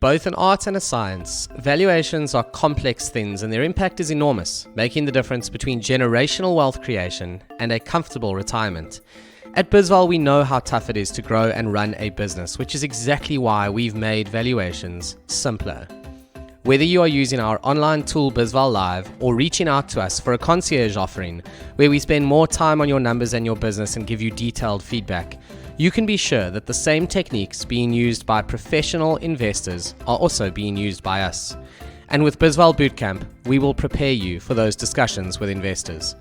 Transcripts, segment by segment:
Both an art and a science, valuations are complex things and their impact is enormous, making the difference between generational wealth creation and a comfortable retirement. At bizval, we know how tough it is to grow and run a business, which is exactly why we've made valuations simpler. Whether you are using our online tool bizval Live or reaching out to us for a concierge offering where we spend more time on your numbers and your business and give you detailed feedback, you can be sure that the same techniques being used by professional investors are also being used by us. And with bizval Bootcamp, we will prepare you for those discussions with investors.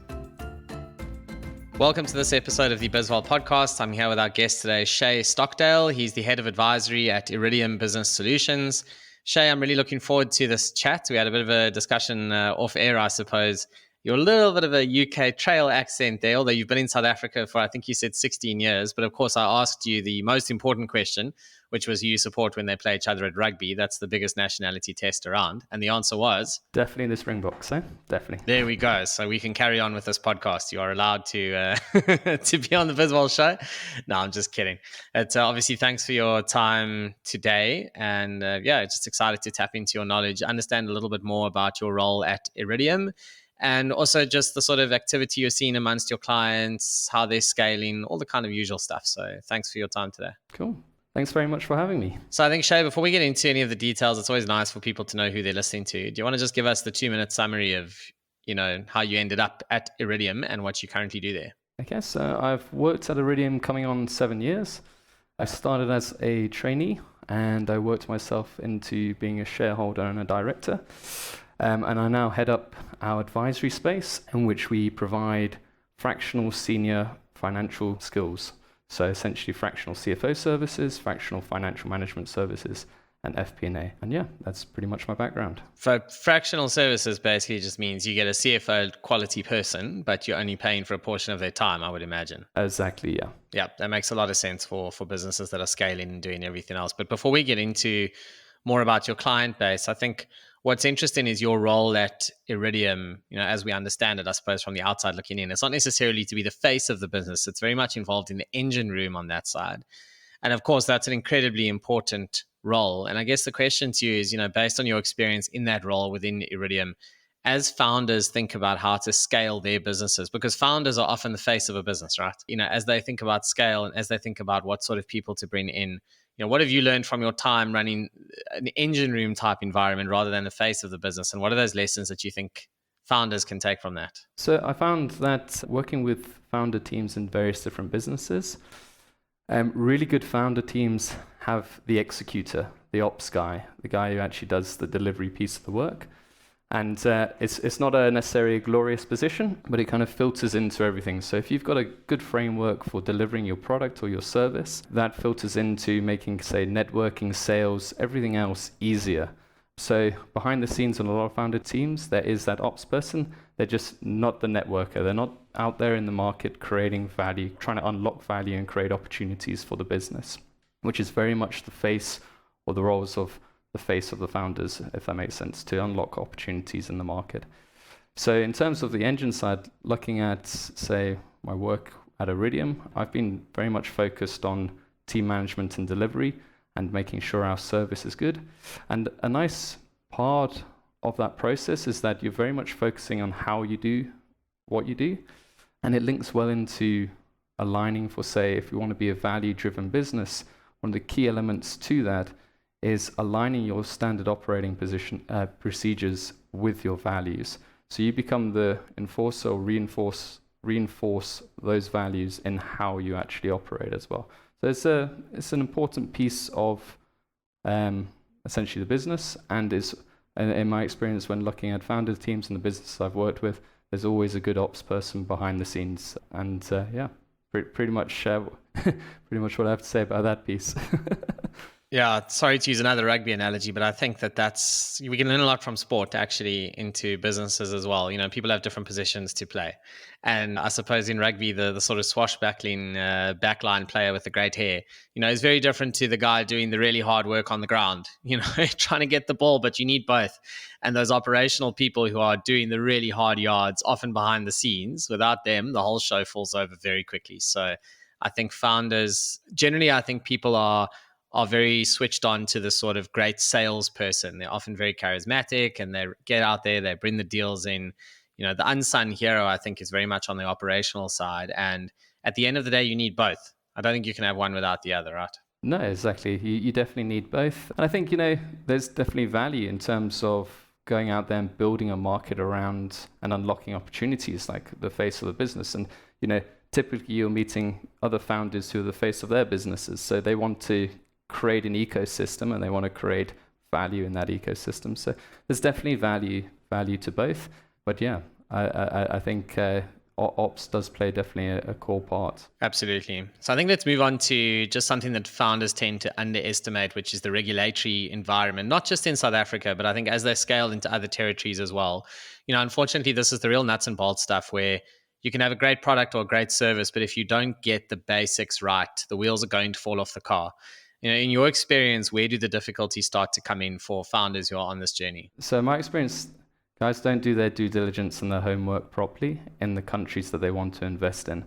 Welcome to this episode of the bizval podcast. I'm here with our guest today, Chay Stockdale. He's the head of advisory at Iridium Business Solutions. Chay, I'm really looking forward to this chat. We had a bit of a discussion off air, I suppose. You're a little bit of a UK trail accent there, although you've been in South Africa for, I think you said 16 years. But of course, I asked you the most important question, which was who you support when they play each other at rugby. That's the biggest nationality test around. And the answer was? Definitely the Springboks, eh? Definitely. There we go. So we can carry on with this podcast. You are allowed to to be on the bizval show. No, I'm just kidding. It's obviously, thanks for your time today. And just excited to tap into your knowledge, understand a little bit more about your role at Iridium. And also just the sort of activity you're seeing amongst your clients, how they're scaling, all the kind of usual stuff. So thanks for your time today. Cool. Thanks very much for having me. So I think, Chay, before we get into any of the details, it's always nice for people to know who they're listening to. Do you want to just give us the 2-minute summary of, how you ended up at Iridium and what you currently do there? Okay, so I've worked at Iridium coming on 7 years. I started as a trainee and I worked myself into being a shareholder and a director. And I now head up our advisory space in which we provide fractional senior financial skills. So essentially fractional CFO services, fractional financial management services, and FP&A. And yeah, that's pretty much my background. So fractional services basically just means you get a CFO quality person, but you're only paying for a portion of their time, I would imagine. Exactly, yeah. Yeah, that makes a lot of sense for businesses that are scaling and doing everything else. But before we get into more about your client base, I think what's interesting is your role at Iridium, as we understand it, I suppose, from the outside looking in. It's not necessarily to be the face of the business. It's very much involved in the engine room on that side. And of course, that's an incredibly important role. And I guess the question to you is, based on your experience in that role within Iridium, as founders think about how to scale their businesses, because founders are often the face of a business, right? As they think about scale and as they think about what sort of people to bring in, what have you learned from your time running an engine room type environment rather than the face of the business? And what are those lessons that you think founders can take from that? So I found that working with founder teams in various different businesses, really good founder teams have the executor, the ops guy, the guy who actually does the delivery piece of the work. And it's not necessarily a glorious position, but it kind of filters into everything. So if you've got a good framework for delivering your product or your service, that filters into making, say, networking, sales, everything else easier. So behind the scenes on a lot of founder teams, there is that ops person. They're just not the networker. They're not out there in the market creating value, trying to unlock value and create opportunities for the business, which is very much the face or the roles of the face of the founders, if that makes sense, to unlock opportunities in the market. So in terms of the engine side, looking at, say, my work at Iridium, I've been very much focused on team management and delivery and making sure our service is good. And a nice part of that process is that you're very much focusing on how you do what you do. And it links well into aligning for, say, if you want to be a value-driven business, one of the key elements to that is aligning your standard operating procedures with your values. So you become the enforcer or reinforce those values in how you actually operate as well. So it's an important piece of essentially the business, and is in my experience when looking at founder teams and the businesses I've worked with, there's always a good ops person behind the scenes, and pretty much what I have to say about that piece. Yeah, sorry to use another rugby analogy, but I think we can learn a lot from sport actually into businesses as well. People have different positions to play. And I suppose in rugby, the sort of swashbuckling backline player with the great hair, is very different to the guy doing the really hard work on the ground, trying to get the ball, but you need both. And those operational people who are doing the really hard yards, often behind the scenes, without them, the whole show falls over very quickly. So I think founders, generally, I think people are are very switched on to the sort of great salesperson. They're often very charismatic and they get out there, they bring the deals in. The unsung hero, I think, is very much on the operational side. And at the end of the day, you need both. I don't think you can have one without the other, right? No, exactly. You definitely need both. And I think, there's definitely value in terms of going out there and building a market around and unlocking opportunities like the face of the business. And, typically you're meeting other founders who are the face of their businesses. So they want to create an ecosystem and they want to create value in that ecosystem. So there's definitely value to both. But yeah, I think ops does play definitely a core part. Absolutely. So I think let's move on to just something that founders tend to underestimate, which is the regulatory environment, not just in South Africa, but I think as they scale into other territories as well. Unfortunately, this is the real nuts and bolts stuff where you can have a great product or a great service, but if you don't get the basics right, the wheels are going to fall off the car. In your experience, where do the difficulties start to come in for founders who are on this journey? So my experience, guys don't do their due diligence and their homework properly in the countries that they want to invest in.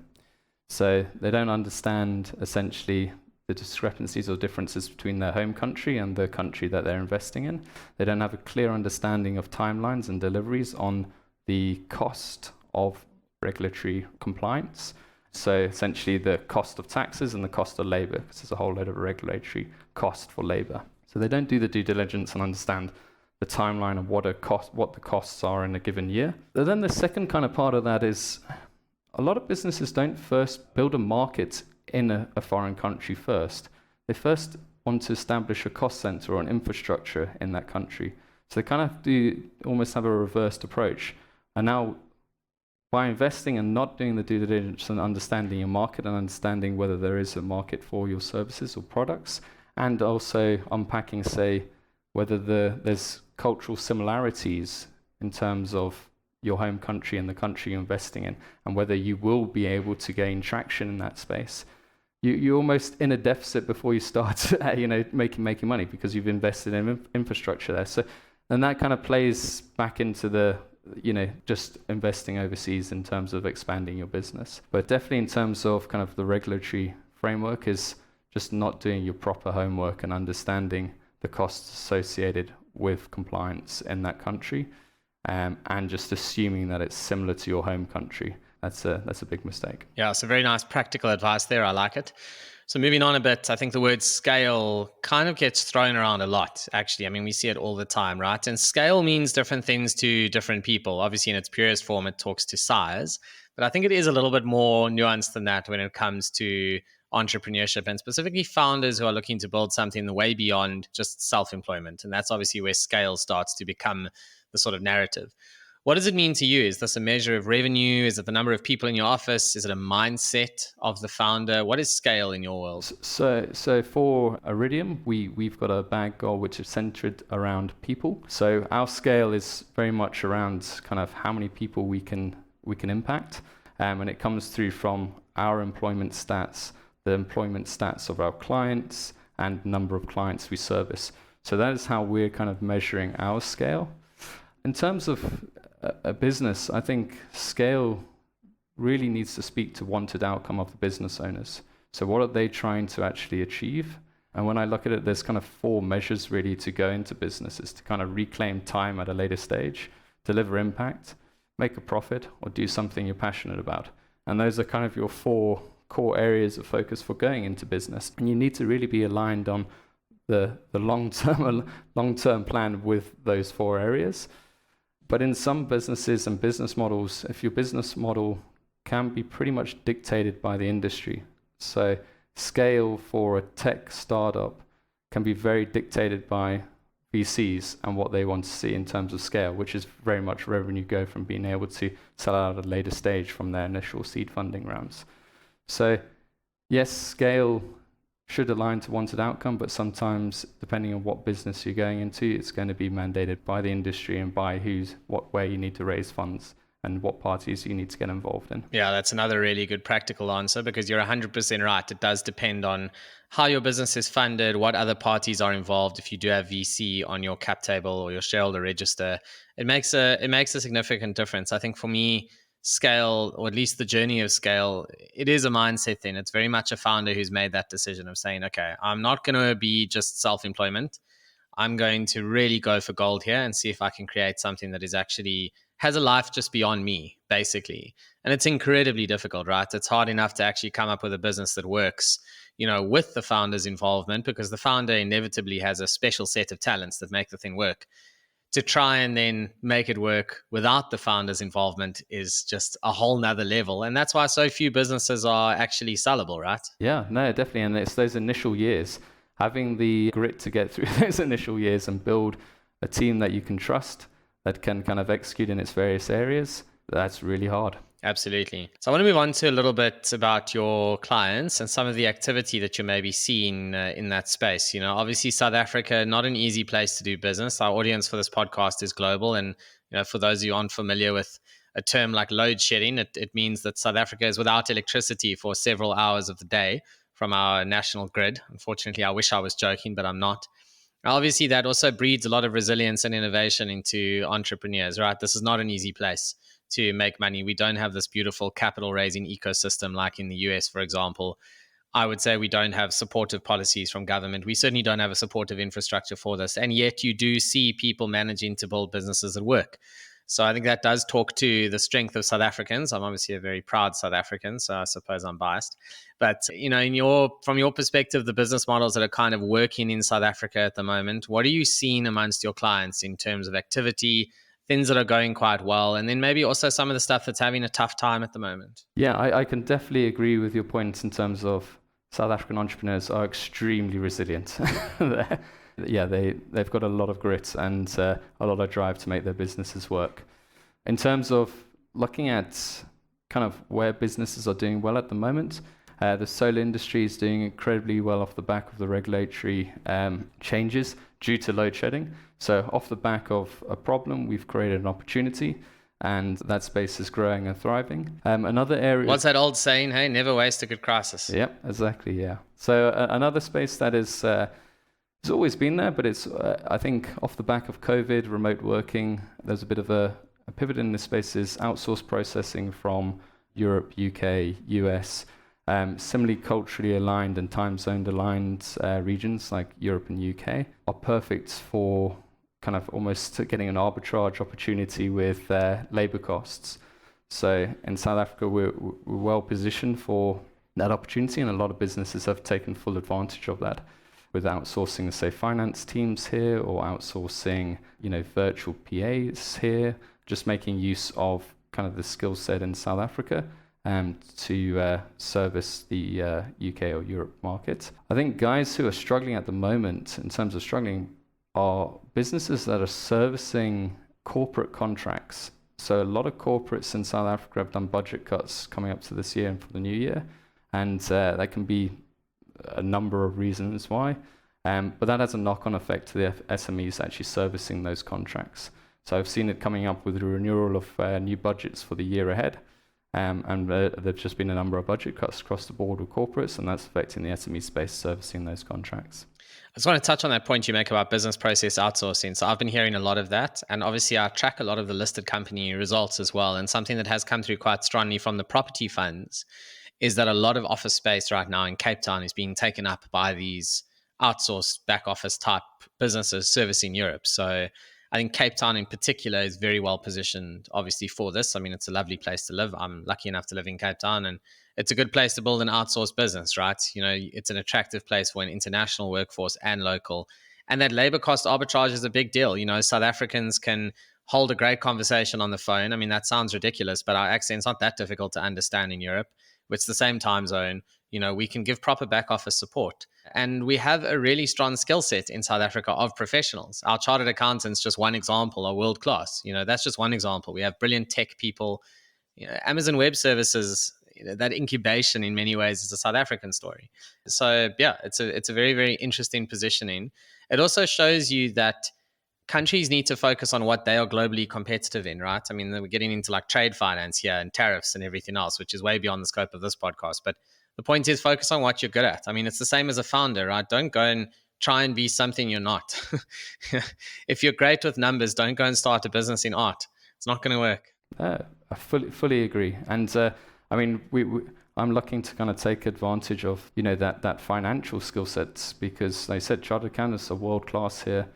So they don't understand essentially the discrepancies or differences between their home country and the country that they're investing in. They don't have a clear understanding of timelines and deliveries on the cost of regulatory compliance. So essentially the cost of taxes and the cost of labor, because there's a whole load of regulatory cost for labor. So they don't do the due diligence and understand the timeline of what the costs are in a given year. But then the second kind of part of that is a lot of businesses don't first build a market in a foreign country first. They first want to establish a cost center or an infrastructure in that country. So they kind of do almost have a reversed approach. And now by investing and not doing the due diligence and understanding your market and understanding whether there is a market for your services or products, and also unpacking, say, whether there's cultural similarities in terms of your home country and the country you're investing in, and whether you will be able to gain traction in that space. You're almost in a deficit before you start, making money because you've invested in infrastructure there. So, and that kind of plays back into the just investing overseas in terms of expanding your business. But definitely in terms of kind of the regulatory framework is just not doing your proper homework and understanding the costs associated with compliance in that country, and just assuming that it's similar to your home country. That's a big mistake. Yeah, so very nice practical advice there. I like it. So moving on a bit, I think the word scale kind of gets thrown around a lot, actually. I mean, we see it all the time, right? And scale means different things to different people. Obviously, in its purest form, it talks to size. But I think it is a little bit more nuanced than that when it comes to entrepreneurship and specifically founders who are looking to build something way beyond just self-employment. And that's obviously where scale starts to become the sort of narrative. What does it mean to you? Is this a measure of revenue? Is it the number of people in your office? Is it a mindset of the founder? What is scale in your world? So for Iridium, we've got a bag goal which is centered around people. So our scale is very much around kind of how many people we can impact, and it comes through from our employment stats, the employment stats of our clients, and number of clients we service. So that is how we're kind of measuring our scale. In terms of a business, I think scale really needs to speak to wanted outcome of the business owners. So what are they trying to actually achieve? And when I look at it, there's kind of 4 measures really to go into businesses to kind of reclaim time at a later stage, deliver impact, make a profit, or do something you're passionate about. And those are kind of your 4 core areas of focus for going into business. And you need to really be aligned on the long-term plan with those 4 areas. But in some businesses and business models, if your business model can be pretty much dictated by the industry. So scale for a tech startup can be very dictated by VCs and what they want to see in terms of scale, which is very much revenue go from being able to sell out at a later stage from their initial seed funding rounds. So yes, scale should align to wanted outcome, but sometimes depending on what business you're going into, it's going to be mandated by the industry and by where you need to raise funds and what parties you need to get involved in. Yeah, that's another really good practical answer because you're 100% right. It does depend on how your business is funded, what other parties are involved. If you do have VC on your cap table or your shareholder register, it makes a significant difference. I think for me, scale, or at least the journey of scale, it is a mindset thing. It's very much a founder who's made that decision of saying, okay, I'm not going to be just self-employment. I'm going to really go for gold here and see if I can create something that is actually has a life just beyond me, basically. And it's incredibly difficult, right? It's hard enough to actually come up with a business that works, with the founder's involvement, because the founder inevitably has a special set of talents that make the thing work. To try and then make it work without the founder's involvement is just a whole nother level. And that's why so few businesses are actually sellable, right? Yeah, no, definitely. And it's those initial years, having the grit to get through those initial years and build a team that you can trust, that can kind of execute in its various areas, that's really hard. Absolutely. So I want to move on to a little bit about your clients and some of the activity that you may be seeing in that space. Obviously South Africa, not an easy place to do business. Our audience for this podcast is global. And, for those of you unfamiliar with a term like load shedding, it means that South Africa is without electricity for several hours of the day from our national grid. Unfortunately, I wish I was joking, but I'm not. Obviously, that also breeds a lot of resilience and innovation into entrepreneurs, right? This is not an easy place to make money. We don't have this beautiful capital raising ecosystem like in the US, for example. I would say we don't have supportive policies from government. We certainly don't have a supportive infrastructure for this. And yet you do see people managing to build businesses that work. So I think that does talk to the strength of South Africans. I'm obviously a very proud South African, so I suppose I'm biased. But, from your perspective, the business models that are kind of working in South Africa at the moment, what are you seeing amongst your clients in terms of activity, things that are going quite well, and then maybe also some of the stuff that's having a tough time at the moment? Yeah, I can definitely agree with your points in terms of South African entrepreneurs are extremely resilient. Yeah, they've got a lot of grit and a lot of drive to make their businesses work. In terms of looking at kind of where businesses are doing well at the moment, the solar industry is doing incredibly well off the back of the regulatory changes due to load shedding. So off the back of a problem, we've created an opportunity, and that space is growing and thriving. Another area... What's that old saying? Hey, never waste a good crisis. Yep, exactly, yeah. So another space that is... it's always been there, but it's, I think, off the back of COVID, remote working, there's a bit of a pivot in this space is outsourced processing from Europe, UK, US, similarly culturally aligned and time zone aligned regions like Europe and UK are perfect for kind of almost getting an arbitrage opportunity with labor costs. So in South Africa, we're well positioned for that opportunity, and a lot of businesses have taken full advantage of that with outsourcing, say, finance teams here, or outsourcing, virtual PAs here, just making use of kind of the skill set in South Africa to service the UK or Europe market. I think guys who are struggling at the moment, in terms of struggling, are businesses that are servicing corporate contracts. So a lot of corporates in South Africa have done budget cuts coming up to this year and for the new year, and that can be a number of reasons why, but that has a knock-on effect to the SMEs actually servicing those contracts. So I've seen it coming up with the renewal of new budgets for the year ahead, and there've just been a number of budget cuts across the board with corporates, and that's affecting the SME space servicing those contracts. I just want to touch on that point you make about business process outsourcing. So I've been hearing a lot of that, and obviously I track a lot of the listed company results as well, and something that has come through quite strongly from the property funds is that a lot of office space right now in Cape Town is being taken up by these outsourced back office type businesses servicing Europe. So I think Cape Town in particular is very well positioned, obviously, for this. I mean, it's a lovely place to live. I'm lucky enough to live in Cape Town, and it's a good place to build an outsourced business, right? It's an attractive place for an international workforce and local. And that labor cost arbitrage is a big deal. South Africans can hold a great conversation on the phone. I mean, that sounds ridiculous, but our accent's not that difficult to understand in Europe. It's the same time zone. We can give proper back office support. And we have a really strong skill set in South Africa of professionals. Our chartered accountants, just one example, are world class. That's just one example. We have brilliant tech people. Amazon Web Services, that incubation in many ways is a South African story. So yeah, it's a very, very interesting positioning. It also shows you that countries need to focus on what they are globally competitive in, right? I mean, we're getting into like trade finance here and tariffs and everything else, which is way beyond the scope of this podcast. But the point is, focus on what you're good at. I mean, it's the same as a founder, right? Don't go and try and be something you're not. If you're great with numbers, don't go and start a business in art. It's not going to work. I fully agree. And I mean, I'm looking to kind of take advantage of, that financial skill sets, because they said chartered accountants are world class here,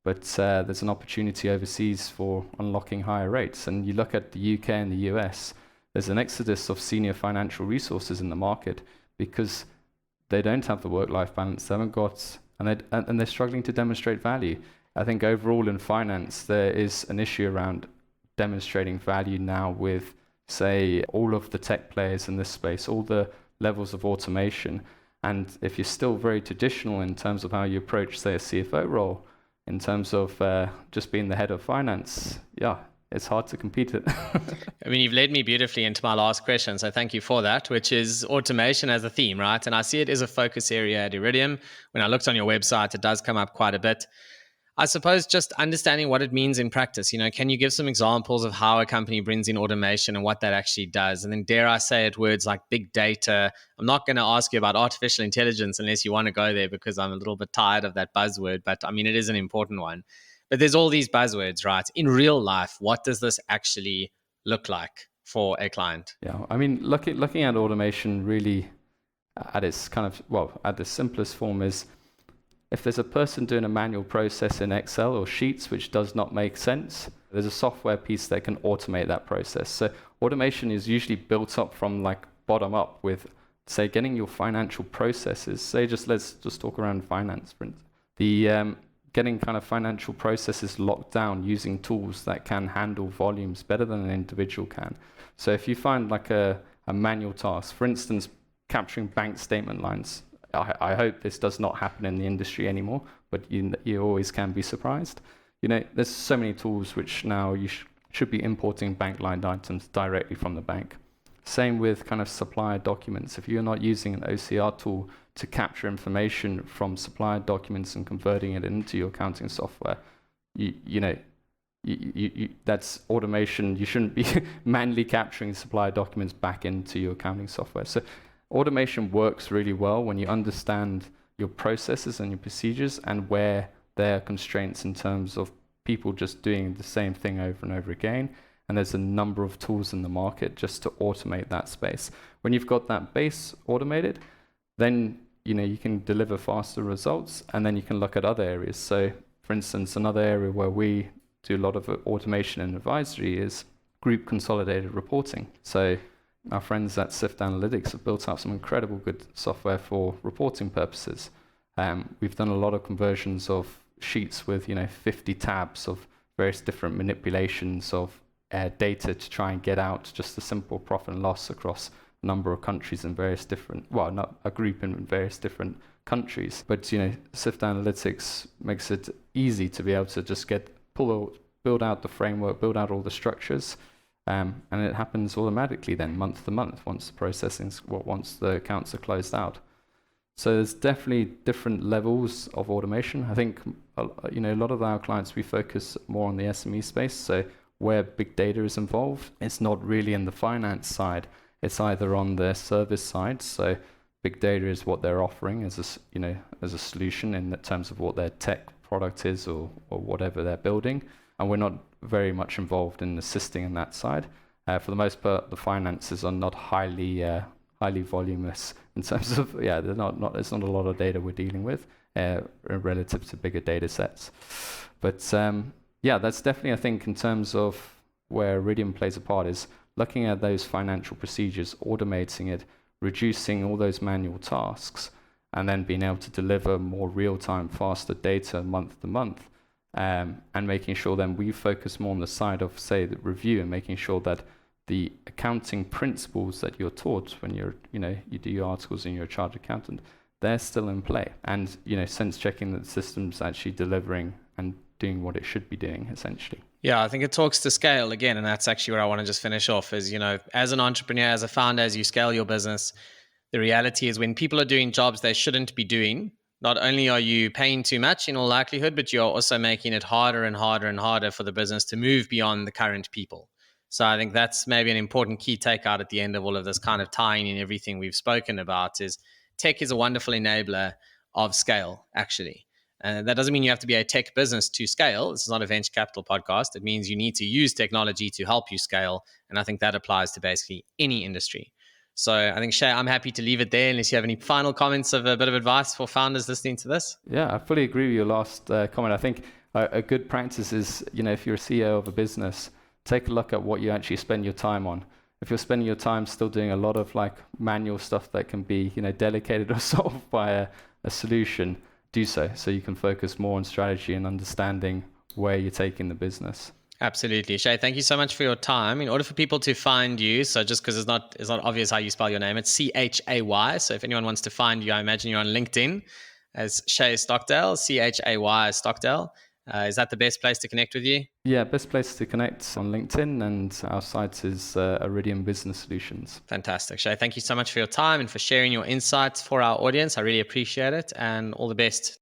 but there's an opportunity overseas for unlocking higher rates. And you look at the UK and the US, there's an exodus of senior financial resources in the market because they don't have the work-life balance, they haven't got, and they're struggling to demonstrate value. I think overall in finance, there is an issue around demonstrating value now with, say, all of the tech players in this space, all the levels of automation. And if you're still very traditional in terms of how you approach, say, a CFO role, in terms of just being the head of finance, yeah, it's hard to compete it. I mean, you've led me beautifully into my last question, so thank you for that, which is automation as a theme, right? And I see it as a focus area at Iridium. When I looked on your website, it does come up quite a bit. I suppose just understanding what it means in practice, can you give some examples of how a company brings in automation and what that actually does? And then dare I say it, words like big data. I'm not going to ask you about artificial intelligence unless you want to go there, because I'm a little bit tired of that buzzword, but I mean, it is an important one. But there's all these buzzwords, right? In real life, what does this actually look like for a client? Yeah, I mean, looking at automation really at its at the simplest form is, if there's a person doing a manual process in Excel or Sheets which does not make sense, there's a software piece that can automate that process. So automation is usually built up from like bottom up with, say, getting your financial processes. Say, let's just talk around finance, for instance. The getting kind of financial processes locked down using tools that can handle volumes better than an individual can. So if you find like a manual task, for instance, capturing bank statement lines, I hope this does not happen in the industry anymore, but you always can be surprised. There's so many tools which now you should be importing bank line items directly from the bank. Same with kind of supplier documents. If you're not using an OCR tool to capture information from supplier documents and converting it into your accounting software, that's automation. You shouldn't be manually capturing supplier documents back into your accounting software. So automation works really well when you understand your processes and your procedures and where there are constraints in terms of people just doing the same thing over and over again. And there's a number of tools in the market just to automate that space. When you've got that base automated, then you can deliver faster results, and then you can look at other areas. So for instance, another area where we do a lot of automation and advisory is group consolidated reporting. So our friends at Sift Analytics have built up some incredible good software for reporting purposes. We've done a lot of conversions of sheets with 50 tabs of various different manipulations of data to try and get out just a simple profit and loss across a number of countries in various different, not a group in various different countries. But Sift Analytics makes it easy to be able to just build out the framework, build out all the structures. And it happens automatically then, month to month, once the accounts are closed out. So there's definitely different levels of automation. I think a lot of our clients, we focus more on the SME space. So where big data is involved, it's not really in the finance side. It's either on the service side. So big data is what they're offering as a solution in terms of what their tech product is or whatever they're building. And we're not very much involved in assisting in that side. For the most part, the finances are not highly voluminous in terms of, there's not a lot of data we're dealing with relative to bigger data sets. But that's definitely, I think, in terms of where Iridium plays a part, is looking at those financial procedures, automating it, reducing all those manual tasks, and then being able to deliver more real-time, faster data month to month. And making sure then we focus more on the side of, say, the review, and making sure that the accounting principles that you're taught when you do your articles and you're a chartered accountant, they're still in play. And sense checking that the system's actually delivering and doing what it should be doing, essentially. Yeah, I think it talks to scale again, and that's actually where I want to just finish off. Is as an entrepreneur, as a founder, as you scale your business, the reality is when people are doing jobs they shouldn't be doing, not only are you paying too much in all likelihood, but you're also making it harder and harder and harder for the business to move beyond the current people. So I think that's maybe an important key takeout at the end of all of this, kind of tying in everything we've spoken about, is tech is a wonderful enabler of scale, actually. That doesn't mean you have to be a tech business to scale. This is not a venture capital podcast. It means you need to use technology to help you scale. And I think that applies to basically any industry. So I think, Shay, I'm happy to leave it there unless you have any final comments of a bit of advice for founders listening to this. Yeah, I fully agree with your last comment. I think a good practice is, if you're a CEO of a business, take a look at what you actually spend your time on. If you're spending your time still doing a lot of like manual stuff that can be, delegated or solved by a solution, do so you can focus more on strategy and understanding where you're taking the business. Absolutely. Shay, thank you so much for your time. In order for people to find you, so just because it's not obvious how you spell your name, it's Chay. So if anyone wants to find you, I imagine you're on LinkedIn as Chay Stockdale, Chay Stockdale. Is that the best place to connect with you? Yeah, best place to connect on LinkedIn, and our site is Iridium Business Solutions. Fantastic. Shay, thank you so much for your time and for sharing your insights for our audience. I really appreciate it, and all the best